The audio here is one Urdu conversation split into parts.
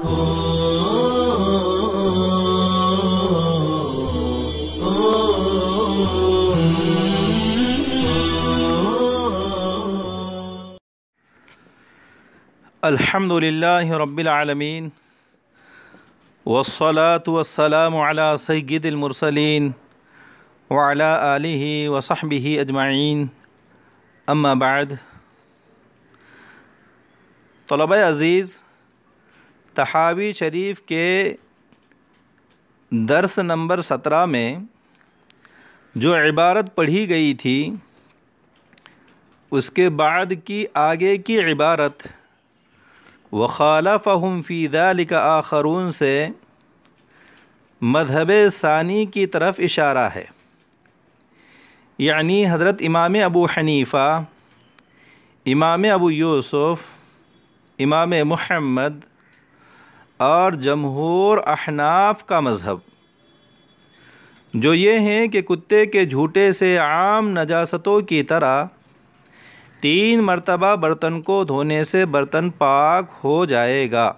الحمد للہ رب العالمین والصلاة والسلام علی سید المرسلین وعلی آلہ وصحبہ اجمعین اما بعد۔ طلبہ عزیز، تحاوی شریف کے درس نمبر 17 میں جو عبارت پڑھی گئی تھی اس کے بعد کی آگے کی عبارت وَخَالَفَهُمْ فِي ذَلِكَ آخَرُونَ سے مذہب ثانی کی طرف اشارہ ہے، یعنی حضرت امام ابو حنیفہ، امام ابو یوسف، امام محمد اور جمہور احناف کا مذہب، جو یہ ہیں کہ کتے کے جھوٹے سے عام نجاستوں کی طرح 3 مرتبہ برتن کو دھونے سے برتن پاک ہو جائے گا۔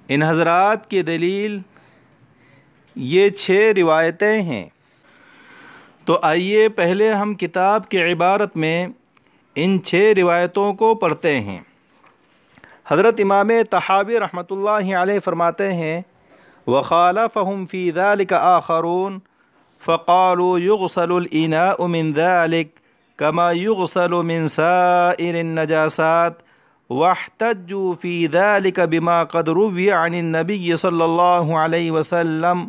ان حضرات کی دلیل یہ 6 روایتیں ہیں۔ تو آئیے پہلے ہم کتاب کی عبارت میں ان 6 روایتوں کو پڑھتے ہیں۔ حضرت امام طحاوی رحمۃ اللہ علیہ فرماتے ہیں وَخَالَفَهُمْ فِي ذَلِكَ آخَرُونَ فَقَالُوا يُغْسَلُ الْإِنَاءُ مِنْ ذَلِكَ كما يغسل من سائر النجاسات واحتجوا في ذلك بما قد روي عن النبي صلى الله عليه وسلم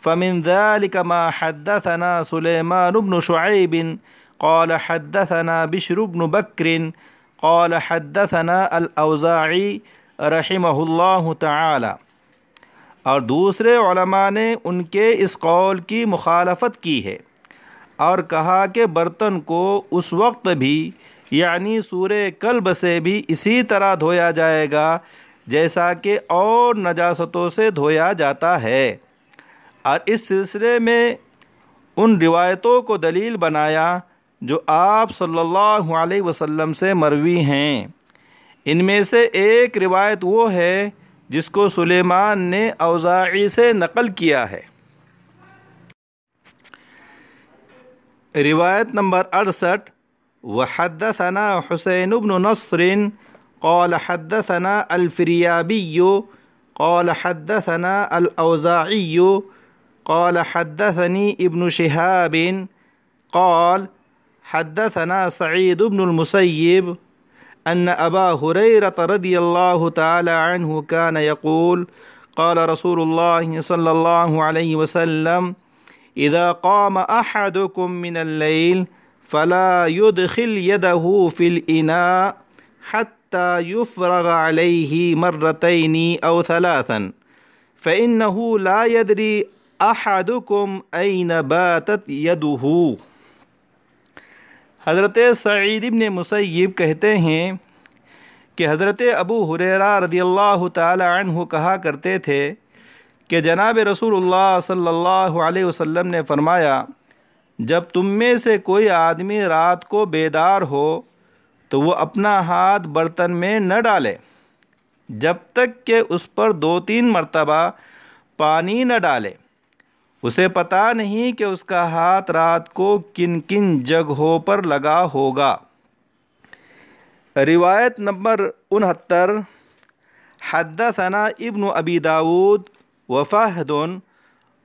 فمن ذلك ما حدثنا سليمان بن شعيب قال حدثنا بشر بن بكر قال حدثنا الأوزاعي رحمه الله تعالى۔ اور دوسرے علماء نے ان کے اس قول کی مخالفت کی ہے اور کہا کہ برتن کو اس وقت بھی یعنی سورہ کلب سے بھی اسی طرح دھویا جائے گا جیسا کہ اور نجاستوں سے دھویا جاتا ہے، اور اس سلسلے میں ان روایتوں کو دلیل بنایا جو آپ صلی اللہ علیہ وسلم سے مروی ہیں۔ ان میں سے ایک روایت وہ ہے جس کو سلیمان نے اوزاعی سے نقل کیا ہے۔ روایت نمبر 68 وحدثنا حسین بن نصر قال حدثنا الفریابی قال حدثنا الاوزاعی قال حدثني ابن شهاب قال حدثنا سعید بن المسیب ان ابا ہریرہ رضی اللہ تعالی عنہ كان يقول قال رسول اللہ صلی اللہ علیہ وسلم اذا قام احدكم من الليل فلا يدخل يده في الاناء حتى يفرغ عليه مرتين او 3 فانه لا يدري احدكم اين باتت يده۔ حضرت سعید بن مسیب کہتے ہیں کہ حضرت ابو ہریرہ رضی اللہ تعالی عنہ کہا کرتے تھے کہ جناب رسول اللہ صلی اللہ علیہ وسلم نے فرمایا جب تم میں سے کوئی آدمی رات کو بیدار ہو تو وہ اپنا ہاتھ برتن میں نہ ڈالے جب تک کہ اس پر 2-3 مرتبہ پانی نہ ڈالے، اسے پتہ نہیں کہ اس کا ہاتھ رات کو کن کن جگہوں پر لگا ہوگا۔ روایت نمبر 69 حدثنا ابن ابی داود وفہد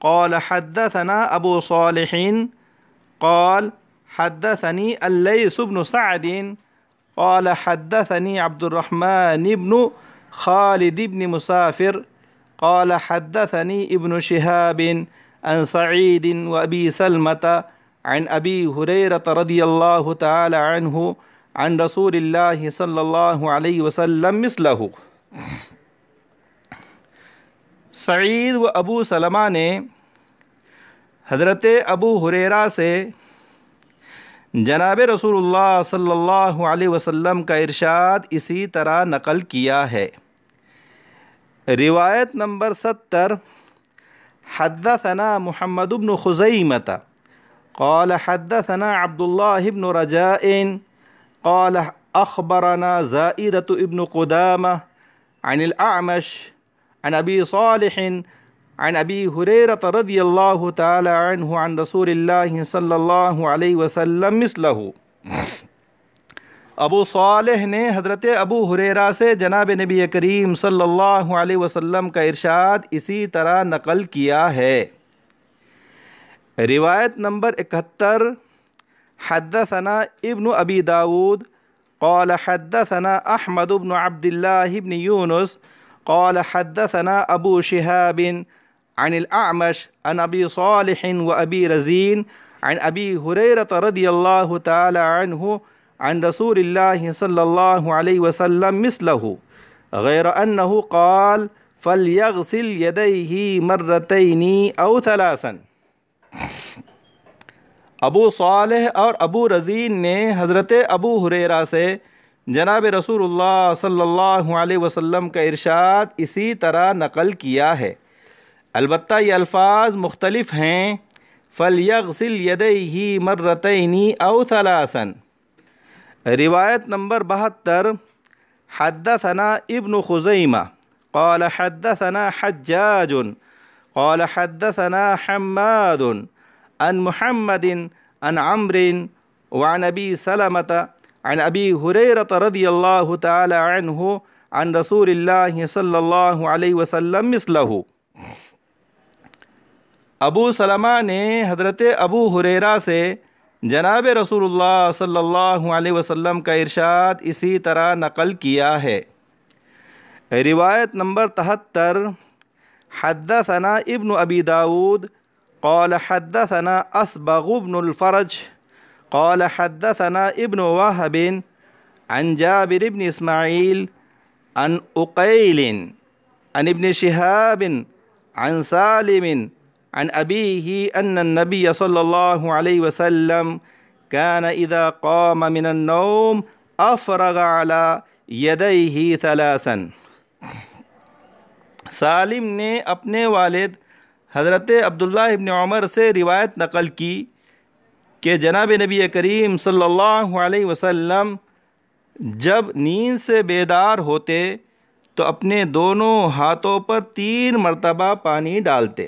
قال حدثنا ابو صالح قال حدثني الليث بن سعد قال حدثني عبد الرحمن بن خالد بن مسافر قال حدثني ابن شهاب عن سعيد وابي سلمة عن ابي هريرة رضي الله تعالى عنه عن رسول الله صلى الله عليه وسلم مثله۔ سعید و ابو سلمہ نے حضرت ابو ہریرہ سے جناب رسول اللہ صلی اللہ علیہ وسلم کا ارشاد اسی طرح نقل کیا ہے۔ روایت نمبر 70 حدثنا محمد بن خزیمۃ قال حدثنا عبد الله بن رجاء قال اخبرنا زائدة ابن قدامة عن الأعمش عن أبي صالح عن أبي هريرة رضي الله تعالى عنه عن رسول الله صلى الله عليه وسلم مثله۔ ابو صالح نے حضرت ابو ہریرہ سے جناب نبی کریم صلی اللہ علیہ وسلم کا ارشاد اسی طرح نقل کیا ہے۔ روایت نمبر 71، حدثنا ابن ابی داود قال حدثنا احمد بن عبد الله بن يونس قال حدثنا ابو شهاب عن الأعمش عن ابی صالح وابی رزین عن ابی ہریرة رضی اللہ تعالی عنہ عن رسول اللہ صلی اللہ علیہ وسلم مثلہ غیر انہ قال فلیغسل یدیہ مرتین او ثلاثا۔ ابو صالح اور ابو رزین نے حضرت ابو ہریرہ سے جناب رسول اللہ صلی اللہ علیہ وسلم کا ارشاد اسی طرح نقل کیا ہے، البتہ یہ الفاظ مختلف ہیں۔ فَلْيَغْسِلْ يَدَيْهِ مَرَّتَيْنِ أَوْ ثَلَاثًا۔ روایت نمبر 72، حدثنا ابن خزیمہ قال حدثنا حجاج قال حدثنا حماد عن محمد عن عمرو وعن ابی سلمة عن ابی ہریرة رضی اللہ تعالی عنہ عن رسول اللہ صلی اللہ علیہ وسلم مثلہ۔ ابو سلمہ نے حضرت ابو ہریرہ سے جناب رسول اللہ صلی اللہ علیہ وسلم کا ارشاد اسی طرح نقل کیا ہے۔ روایت نمبر 73، حدثنا ابن ابی داود قال حدثنا اصبغ بن الفرج قال حدثنا ابن وهب عن جابر بن اسماعیل عن اقیل عن ابن شہاب عن سالم عن ابیہ ان النبی صلی اللہ علیہ وسلم كان اذا قام من النوم افرغ على یدیہ ثلاثا۔ سالم نے اپنے والد حضرت عبداللہ ابن عمر سے روایت نقل کی کہ جناب نبی کریم صلی اللہ علیہ وسلم جب نیند سے بیدار ہوتے تو اپنے دونوں ہاتھوں پر 3 مرتبہ پانی ڈالتے۔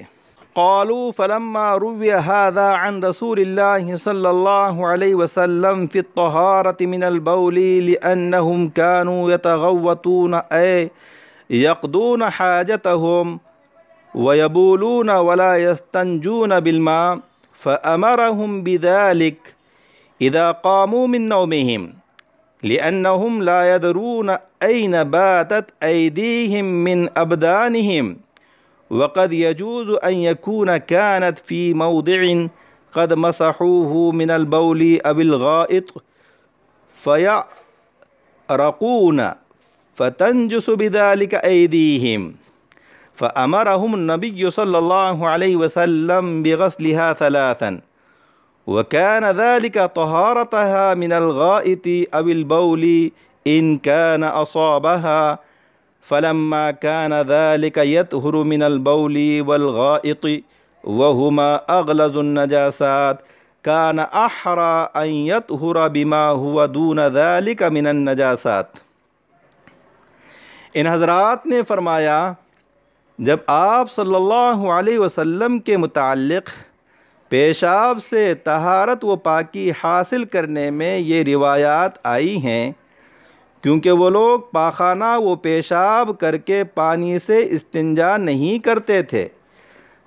قالوا فلما روی هذا عن رسول اللہ صلی اللہ علیہ وسلم فی الطہارة من البول لأنهم كانوا يتغوطون أي يقضون حاجتهم ويبولون ولا يستنجون بالماء فأمرهم بذلك إذا قاموا من نومهم لأنهم لا يدرون أين باتت أيديهم من أبدانهم وقد يجوز أن يكون كانت في موضع قد مسحوه من البول أو الغائط فيعرقون فتنجس بذلك أيديهم فأمرهم النبي صلى الله عليه وسلم بغسلها 3 وكان ذلك طهارتها من الغائط أو البول إن كان أصابها فلما كان ذلك يطهر من البول والغائط وهما أغلظ النجاسات كان أحرى أن يطهر بما هو دون ذلك من النجاسات۔ ان حضرات نے فرمایا جب آپ صلی اللہ علیہ وسلم کے متعلق پیشاب سے طہارت و پاکی حاصل کرنے میں یہ روایات آئی ہیں، کیونکہ وہ لوگ پاخانہ و پیشاب کر کے پانی سے استنجا نہیں کرتے تھے،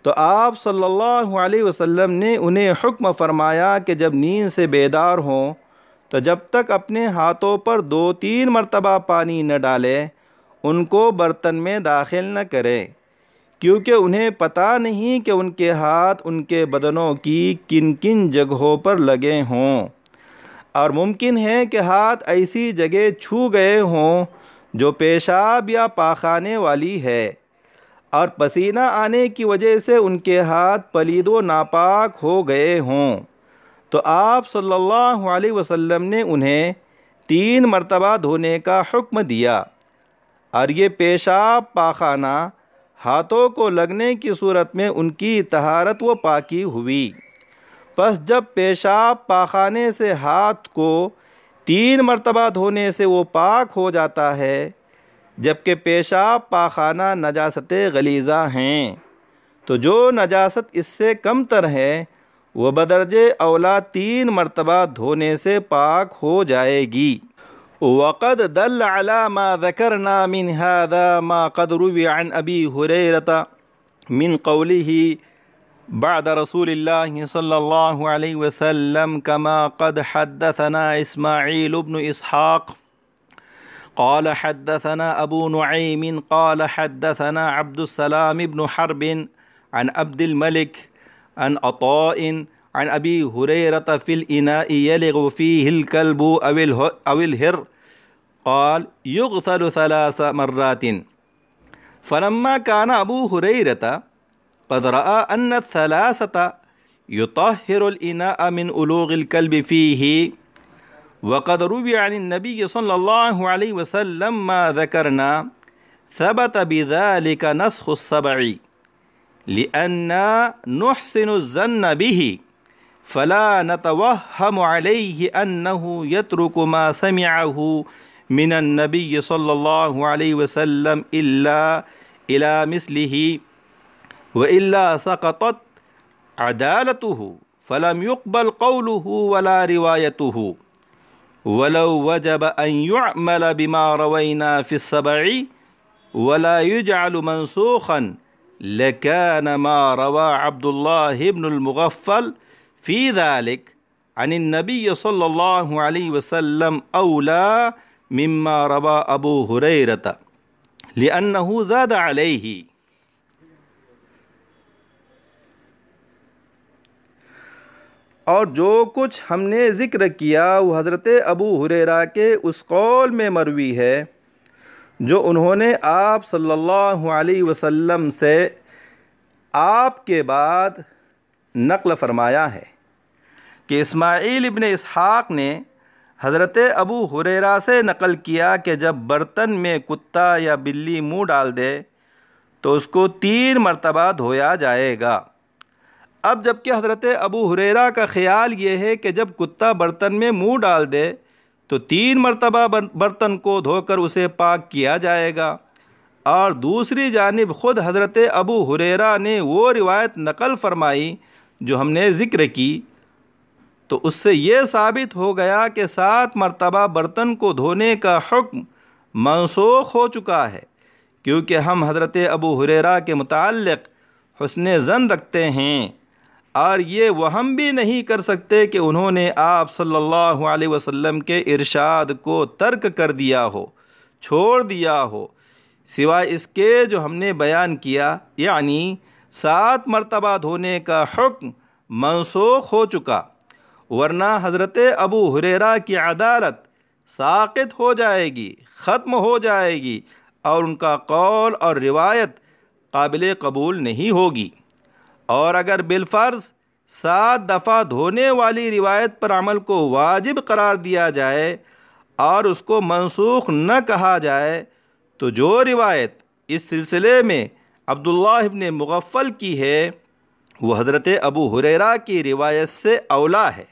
تو آپ صلی اللہ علیہ وسلم نے انہیں حکم فرمایا کہ جب نیند سے بیدار ہوں تو جب تک اپنے ہاتھوں پر 2-3 مرتبہ پانی نہ ڈالیں ان کو برتن میں داخل نہ کریں، کیونکہ انہیں پتہ نہیں کہ ان کے ہاتھ ان کے بدنوں کی کن کن جگہوں پر لگے ہوں، اور ممکن ہے کہ ہاتھ ایسی جگہ چھو گئے ہوں جو پیشاب یا پاخانے والی ہے، اور پسینہ آنے کی وجہ سے ان کے ہاتھ پلید و ناپاک ہو گئے ہوں، تو آپ صلی اللہ علیہ وسلم نے انہیں 3 مرتبہ دھونے کا حکم دیا، اور یہ پیشاب پاخانہ ہاتھوں کو لگنے کی صورت میں ان کی طہارت و پاکی ہوئی۔ پس جب پیشاب پاخانے سے ہاتھ کو 3 مرتبہ دھونے سے وہ پاک ہو جاتا ہے جبکہ پیشاب پاخانہ نجاست غلیظہ ہیں، تو جو نجاست اس سے کم تر ہے وہ بدرجہ اولا 3 مرتبہ دھونے سے پاک ہو جائے گی۔ وقد دل على ما ذكرنا من هذا ما قد روي عن أبي هريرة من قوله بعد رسول الله صلى الله عليه وسلم كما قد حدثنا إسماعيل بن إسحاق قال حدثنا أبو نعيم قال حدثنا عبد السلام بن حرب عن عبد الملك عن عطاء عن أبي هريرة في الإناء يلغ فيه الكلب أو الهر قال يغسل 3 مرات فلما كان أبو هريرة قد رأى أن 3 يطهر الإناء من ألوغ الكلب فيه وقد روي عن النبي صلى الله عليه وسلم ما ذكرنا ثبت بذلك نسخ السبع لأننا نحسن الظن به فلا نتوهم عليه أنه يترك ما سمعه من النبي صلى الله عليه وسلم إلا إلى مثله وإلا سقطت عدالته فلم يقبل قوله ولا روايته ولو وجب أن يعمل بما روينا في السبع ولا يجعل منسوخا لكان ما روى عبد الله بن المغفل في ذلك عن النبي صلى الله عليه وسلم أولى مما روى أبو هريرة لأنه زاد عليه۔ اور جو کچھ ہم نے ذکر کیا وہ حضرت ابو ہریرہ کے اس قول میں مروی ہے جو انہوں نے آپ صلی اللہ علیہ وسلم سے آپ کے بعد نقل فرمایا ہے کہ اسماعیل ابن اسحاق نے حضرت ابو ہریرہ سے نقل کیا کہ جب برتن میں کتا یا بلی منہ ڈال دے تو اس کو 3 مرتبہ دھویا جائے گا۔ اب جب کہ حضرت ابو ہریرہ کا خیال یہ ہے کہ جب کتا برتن میں منہ ڈال دے تو 3 مرتبہ برتن کو دھو کر اسے پاک کیا جائے گا، اور دوسری جانب خود حضرت ابو ہریرہ نے وہ روایت نقل فرمائی جو ہم نے ذکر کی، تو اس سے یہ ثابت ہو گیا کہ 7 مرتبہ برتن کو دھونے کا حکم منسوخ ہو چکا ہے، کیونکہ ہم حضرت ابو ہریرہ کے متعلق حسن ظن رکھتے ہیں، اور یہ وہم بھی نہیں کر سکتے کہ انہوں نے آپ صلی اللہ علیہ وسلم کے ارشاد کو ترک کر دیا ہو، چھوڑ دیا ہو، سوائے اس کے جو ہم نے بیان کیا، یعنی 7 مرتبہ دھونے کا حکم منسوخ ہو چکا، ورنہ حضرت ابو ہریرہ کی عدالت ساقط ہو جائے گی، ختم ہو جائے گی، اور ان کا قول اور روایت قابل قبول نہیں ہوگی۔ اور اگر بالفرض 7 دفعہ دھونے والی روایت پر عمل کو واجب قرار دیا جائے اور اس کو منسوخ نہ کہا جائے تو جو روایت اس سلسلے میں عبداللہ ابن مغفل کی ہے وہ حضرت ابو ہریرہ کی روایت سے اولا ہے،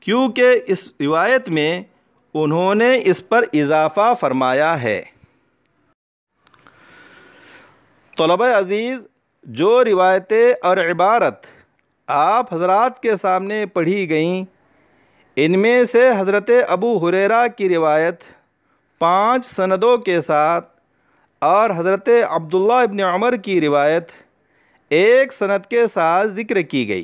کیونکہ اس روایت میں انہوں نے اس پر اضافہ فرمایا ہے۔ طلبہ عزیز، جو روایتیں اور عبارت آپ حضرات کے سامنے پڑھی گئیں، ان میں سے حضرت ابو ہریرہ کی روایت 5 سندوں کے ساتھ اور حضرت عبداللہ ابن عمر کی روایت 1 سند کے ساتھ ذکر کی گئی۔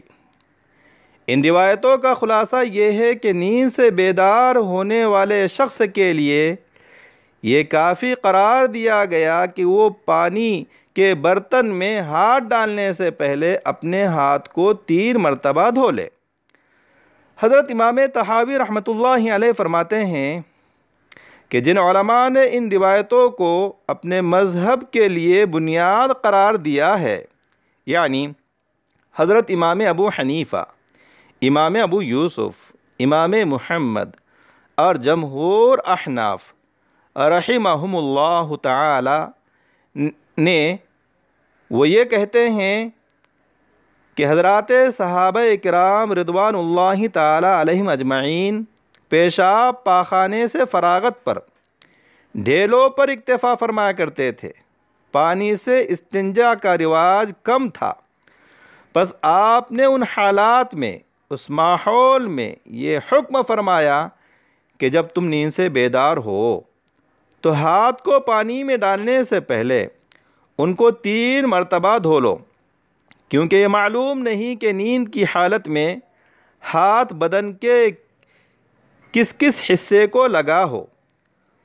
ان روایتوں کا خلاصہ یہ ہے کہ نیند سے بیدار ہونے والے شخص کے لیے یہ کافی قرار دیا گیا کہ وہ پانی کے برتن میں ہاتھ ڈالنے سے پہلے اپنے ہاتھ کو 3 مرتبہ دھو لے۔ حضرت امام طحاوی رحمۃ اللہ علیہ فرماتے ہیں کہ جن علماء نے ان روایتوں کو اپنے مذہب کے لیے بنیاد قرار دیا ہے، یعنی حضرت امام ابو حنیفہ، امام ابو یوسف، امام محمد اور جمہور احناف رحمہم اللہ تعالی نے، وہ یہ کہتے ہیں کہ حضرات صحابہ کرام رضوان اللہ تعالی علیہم اجمعین پیشاب پاخانے سے فراغت پر ڈھیلوں پر اکتفا فرمایا کرتے تھے، پانی سے استنجا کا رواج کم تھا۔ پس آپ نے ان حالات میں، اس ماحول میں یہ حکم فرمایا کہ جب تم نیند سے بیدار ہو تو ہاتھ کو پانی میں ڈالنے سے پہلے ان کو 3 مرتبہ دھو لو، کیونکہ یہ معلوم نہیں کہ نیند کی حالت میں ہاتھ بدن کے کس کس حصے کو لگا ہو۔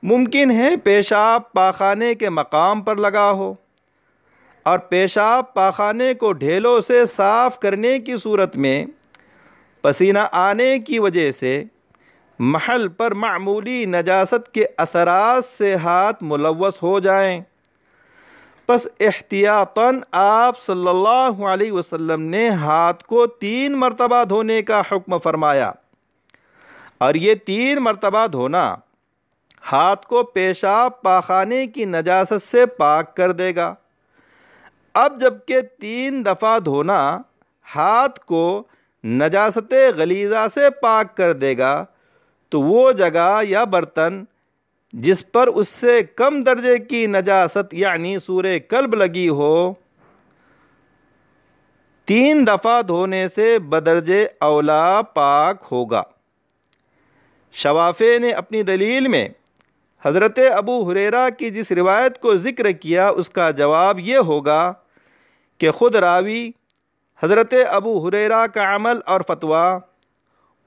ممکن ہے پیشاب پاخانے کے مقام پر لگا ہو، اور پیشاب پاخانے کو ڈھیلوں سے صاف کرنے کی صورت میں پسینہ آنے کی وجہ سے محل پر معمولی نجاست کے اثرات سے ہاتھ ملوث ہو جائیں۔ پس احتیاطاً آپ صلی اللہ علیہ وسلم نے ہاتھ کو 3 مرتبہ دھونے کا حکم فرمایا، اور یہ 3 مرتبہ دھونا ہاتھ کو پیشاب پاخانے کی نجاست سے پاک کر دے گا۔ اب جب کہ 3 دفعہ دھونا ہاتھ کو نجاست غلیظہ سے پاک کر دے گا، تو وہ جگہ یا برتن جس پر اس سے کم درجے کی نجاست یعنی سور کلب لگی ہو، 3 دفعہ دھونے سے بدرجے اولا پاک ہوگا۔ شوافی نے اپنی دلیل میں حضرت ابو ہریرہ کی جس روایت کو ذکر کیا اس کا جواب یہ ہوگا کہ خود راوی حضرت ابو ہریرہ کا عمل اور فتویٰ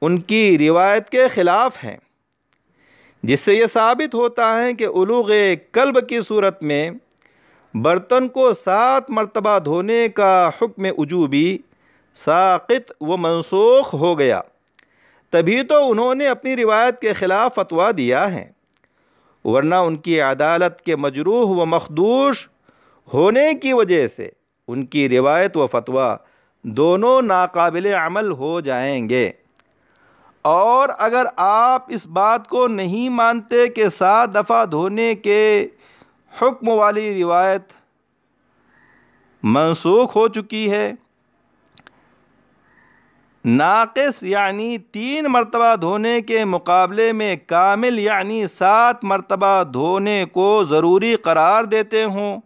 ان کی روایت کے خلاف ہیں، جس سے یہ ثابت ہوتا ہے کہ الوغ کلب کی صورت میں برتن کو 7 مرتبہ دھونے کا حکم وجوبی ساقط و منسوخ ہو گیا۔ تبھی تو انہوں نے اپنی روایت کے خلاف فتویٰ دیا ہے، ورنہ ان کی عدالت کے مجروح و مخدوش ہونے کی وجہ سے ان کی روایت و فتویٰ دونوں ناقابل عمل ہو جائیں گے۔ اور اگر آپ اس بات کو نہیں مانتے کہ 7 دفعہ دھونے کے حکم والی روایت منسوخ ہو چکی ہے، ناقص یعنی 3 مرتبہ دھونے کے مقابلے میں کامل یعنی 7 مرتبہ دھونے کو ضروری قرار دیتے ہوں،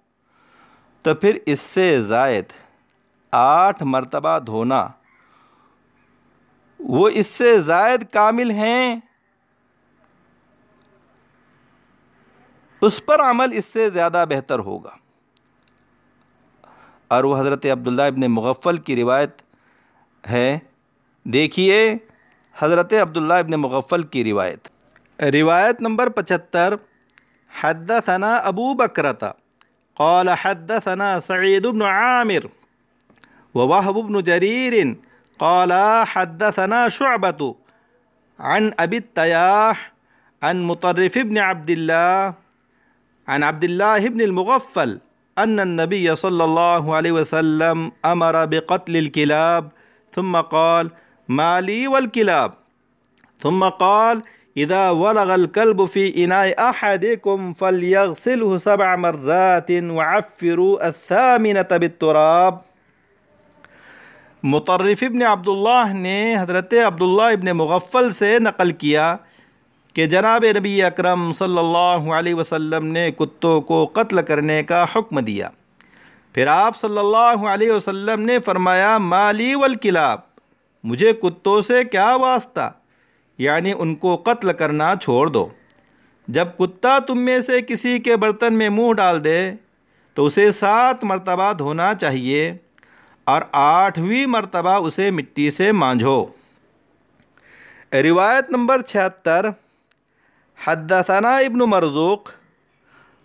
تو پھر اس سے زائد 8 مرتبہ دھونا وہ اس سے زائد کامل ہیں، اس پر عمل اس سے زیادہ بہتر ہوگا۔ اور وہ حضرت عبداللہ ابن مغفل کی روایت ہے، دیکھیے حضرت عبداللہ ابن مغفل کی روایت نمبر 75۔ حدثنا ابو بکرۃ قال حدثنا سعید بن عامر ووهب بن جریر قال حدثنا شعبۃ عن ابی التیاح عن مطرف بن عبد الله عن عبد الله بن المغفل ان النبي صلى الله عليه وسلم امر بقتل الكلاب ثم قال ما لي والكلاب، ثم قال اذا ولغ الكلب في اناء احدكم فليغسله 7 مرات وعفروا 8 بالتراب۔ مطرف ابن عبداللہ نے حضرت عبداللہ ابن مغفل سے نقل کیا کہ جناب نبی اکرم صلی اللہ علیہ وسلم نے کتوں کو قتل کرنے کا حکم دیا۔ پھر آپ صلی اللہ علیہ وسلم نے فرمایا مالی والکلاب، مجھے کتوں سے کیا واسطہ، یعنی ان کو قتل کرنا چھوڑ دو۔ جب کتا تم میں سے کسی کے برتن میں منہ ڈال دے تو اسے 7 مرتبہ دھونا چاہیے، اور 8ویں مرتبہ اسے مٹی سے مانجھو۔ روایت نمبر 76۔ حدثنا ابن مرزوق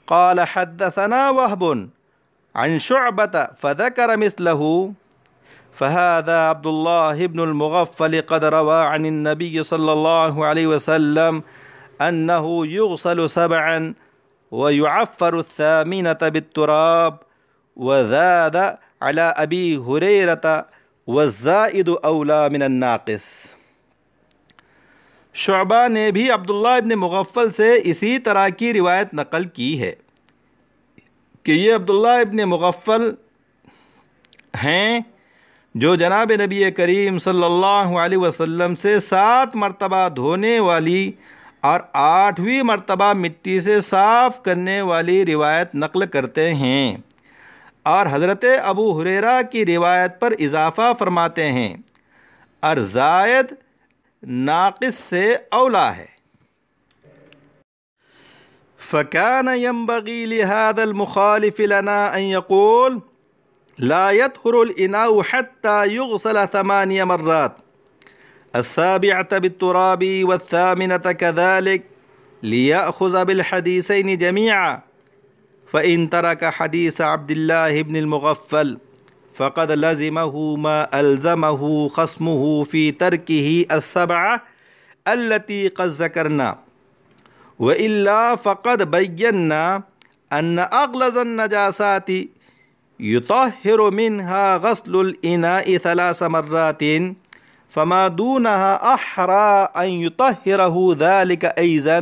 قال حدثنا وهب عن شعبة فذكر مثله، فهذا عبد الله بن المغفل قد روى عن النبي صلى الله عليه وسلم أنه يغسل 7 ويعفر 8 بالتراب، وزاد على ابی ہریرۃ والزائد اولا من الناقص۔ شعبہ نے بھی عبداللہ ابن مغفل سے اسی طرح کی روایت نقل کی ہے کہ یہ عبداللہ ابن مغفل ہیں جو جناب نبی کریم صلی اللہ علیہ وسلم سے 7 مرتبہ دھونے والی اور 8ویں مرتبہ مٹی سے صاف کرنے والی روایت نقل کرتے ہیں، اور حضرت ابو ہریرہ کی روایت پر اضافہ فرماتے ہیں، اور زائد ناقص سے اولا ہے۔ فَكَانَ يَنبَغِي لِهَذَا الْمُخَالِفِ لَنَا أَن يَقُولَ لَا يَطْهُرُ الْإِنَاءُ حَتَّى يُغْسَلَ 8 مرات، 7 بالتراب و8 كذلك ليأخذ بالحديثين جميعا، فإن ترك حديث عبد الله بن المغفل فقد لزمه ما ألزمه خصمه في تركه 7 التي قد ذكرنا، وإلا فقد بينا أن أغلظ النجاسات يطهر منها غسل الإناء 3 مرات، فما دونها أحرى أن يطهره ذلك أيضا،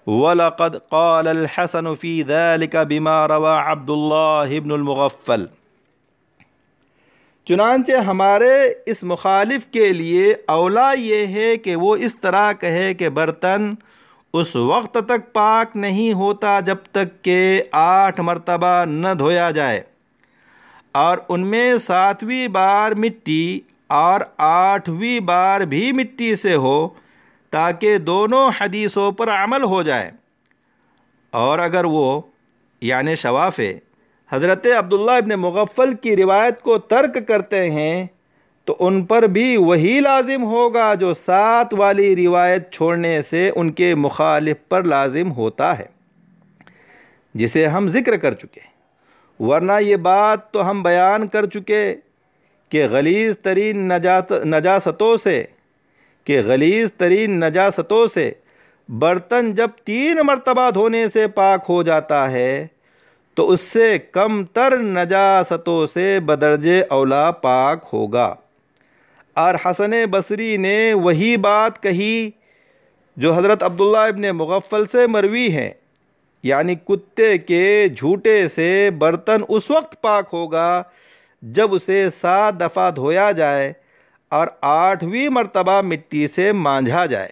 وَلَقَدْ قَالَ الْحَسَنُ فِي ذَلِكَ بِمَا رَوَى عَبْدُ اللَّهِ بْنُ الْمُغَفَّلِ۔ چنانچہ ہمارے اس مخالف کے لیے اولا یہ ہے کہ وہ اس طرح کہے کہ برتن اس وقت تک پاک نہیں ہوتا جب تک کہ 8 مرتبہ نہ دھویا جائے، اور ان میں 7ویں بار مٹی اور 8ویں بار بھی مٹی سے ہو، تاکہ دونوں حدیثوں پر عمل ہو جائے۔ اور اگر وہ یعنی شوافع حضرت عبداللہ ابن مغفل کی روایت کو ترک کرتے ہیں تو ان پر بھی وہی لازم ہوگا جو 7 والی روایت چھوڑنے سے ان کے مخالف پر لازم ہوتا ہے، جسے ہم ذکر کر چکے۔ ورنہ یہ بات تو ہم بیان کر چکے کہ غلیظ ترین نجاستوں سے برتن جب 3 مرتبہ دھونے سے پاک ہو جاتا ہے تو اس سے کم تر نجاستوں سے بدرجہ اولا پاک ہوگا۔ اور حسن بصری نے وہی بات کہی جو حضرت عبداللہ ابن مغفل سے مروی ہے، یعنی کتے کے جھوٹے سے برتن اس وقت پاک ہوگا جب اسے 7 دفعہ دھویا جائے اور 8ویں مرتبہ مٹی سے مانجھا جائے۔